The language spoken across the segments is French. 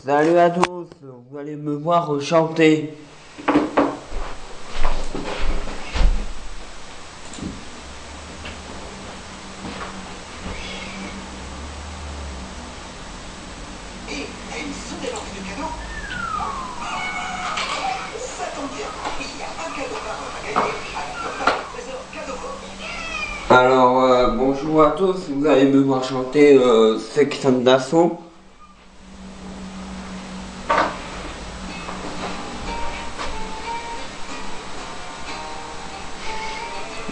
Salut à tous, vous allez me voir chanter. Alors, bonjour à tous, vous allez me voir chanter Section d'Assaut.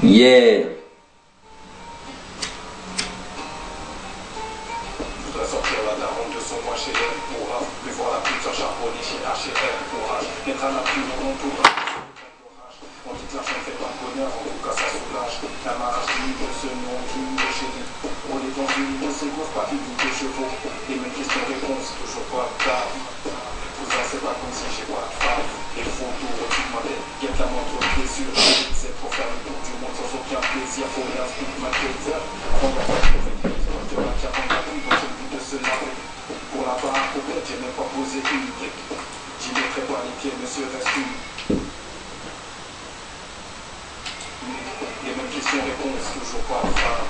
Yeah. Voudrais sortir la daronne de son mois chez elle pourra lui voir la pizza charbonnée chez H&M courage. Mettre à la pluie mon entourage. On dit que l'argent fait pas le bonheur, en tout cas ça soulage. La marche de ce nom du chéri. On est dans une de ces gouffres, pas une de chevaux. Les mêmes questions-réponses, toujours pas de table. Tout ça c'est pas comme si j'ai pas de femme. Les photos au-dessus de ma tête, guette la montre pied sur. C'est pour faire le tour du monde sans aucun plaisir. Faut rien se foutre ma tête. On va pas trouver de ma qui attend la pluie dans le but de se laver. Pour la barre à poubelle, j'ai même pas posé une brique. J'y mettrai pas les pieds, monsieur reste une. Les mêmes questions-réponses, toujours pas de femme.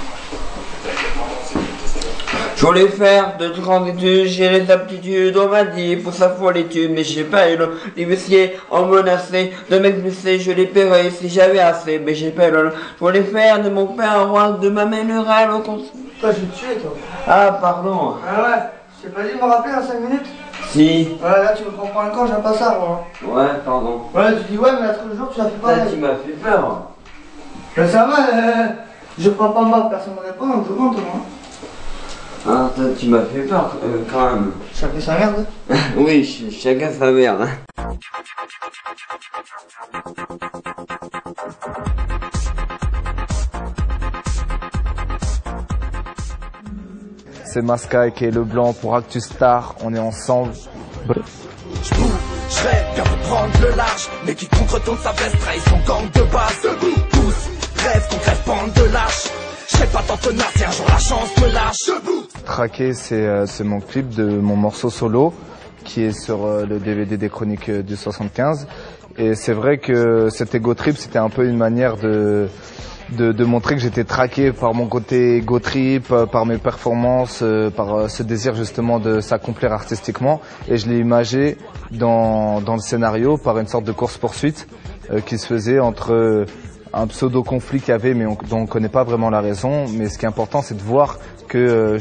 T'inquiète maman, c'est une question. Je voulais faire de grandes études, j'ai les aptitudes, on m'a dit, pour ça faut l'étude, mais j'ai pas eu le huissier en menacé de m'expulser, je les paierais si j'avais assez, mais j'ai pas eu le. Je voulais faire de mon père un roi, de ma mère le râle au conseil. Toi, je vais te tuer, toi. Ah, pardon. Ah ouais, je t'ai pas dit de me rappeler dans 5 minutes. Si. Ouais, là, tu me prends pour un camp, j'aime pas ça, moi. Ouais, pardon. Ouais, tu dis ouais, mais l'autre jour, tu as fait Là, pareil. tu m'as fait peur. Mais ça va, je prends pas mal, personne ne répond, donc je compte, moi. Ah, toi, tu m'as fait peur, quand même. Chacun sa merde. Oui, chacun sa mère. C'est Maskai qui est le blanc pour Actu Star, on est ensemble. Je rêve bien pour prendre le large, mais qui contre-tourne sa veste trahit son gang de base. Debout, tous rêvent qu'on crève pente de lâche. Je serai pas tant tenace si un jour la chance me lâche. Debout. Traqué, c'est mon clip de mon morceau solo qui est sur le DVD des Chroniques du 75. Et c'est vrai que cet ego trip, c'était un peu une manière de montrer que j'étais traqué par mon côté ego trip, par mes performances, par ce désir justement de s'accomplir artistiquement. Et je l'ai imagé dans le scénario par une sorte de course-poursuite qui se faisait entre un pseudo-conflit qu'il y avait, mais dont on ne connaît pas vraiment la raison. Mais ce qui est important, c'est de voir que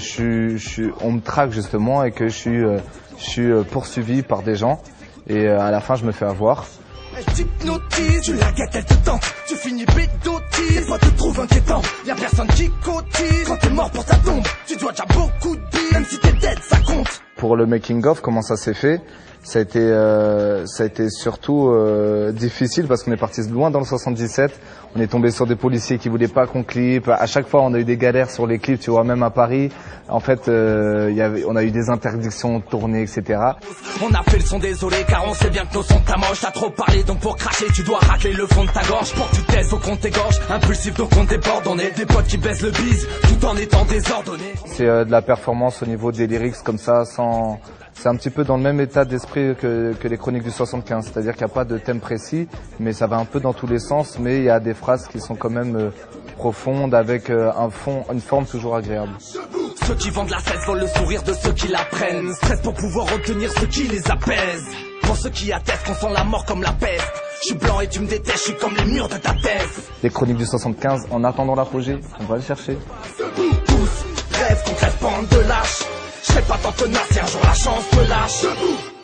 on me traque justement et que je suis poursuivi par des gens. Et à la fin, je me fais avoir. Elle t'hypnotise, tu la guettes, elle te tente. Tu finis pédotise, toi te trouves inquiétant. Y'a personne qui cotise. Quand t'es mort pour ta tombe, tu dois déjà beaucoup de billes. Même si t'es dead, ça compte. Pour le making of, comment ça s'est fait? Ça a été surtout difficile parce qu'on est parti loin dans le 77. On est tombé sur des policiers qui voulaient pas qu'on clippe. À chaque fois, on a eu des galères sur les clips, tu vois, même à Paris. En fait, on a eu des interdictions de tourner, etc. On a fait le son désolé car on sait bien que nos sons t'amochent. T'as trop parlé donc pour cracher, tu dois racler le fond de ta gorge. Pour que tu te laisses au compte t'égorge. Impulsif donc on déborde. On est des potes qui baissent le bise tout en étant désordonnés. C'est de la performance au niveau des lyrics comme ça, sans... C'est un petit peu dans le même état d'esprit que les Chroniques du 75, c'est-à-dire qu'il n'y a pas de thème précis, mais ça va un peu dans tous les sens, mais il y a des phrases qui sont quand même profondes, avec une forme toujours agréable. Ceux qui vendent la cesse volent le sourire de ceux qui la prennent. Stress pour pouvoir obtenir ce qui les apaise. Pour ceux qui attestent qu'on sent la mort comme la peste. Je suis blanc et tu me détestes, je suis comme les murs de ta thèse. Les Chroniques du 75, en attendant l'apogée, on va le chercher. Tous rêvent qu'on crève pente de lâche. Je serai pas tant tenace si un jour la chance me lâche. Debout.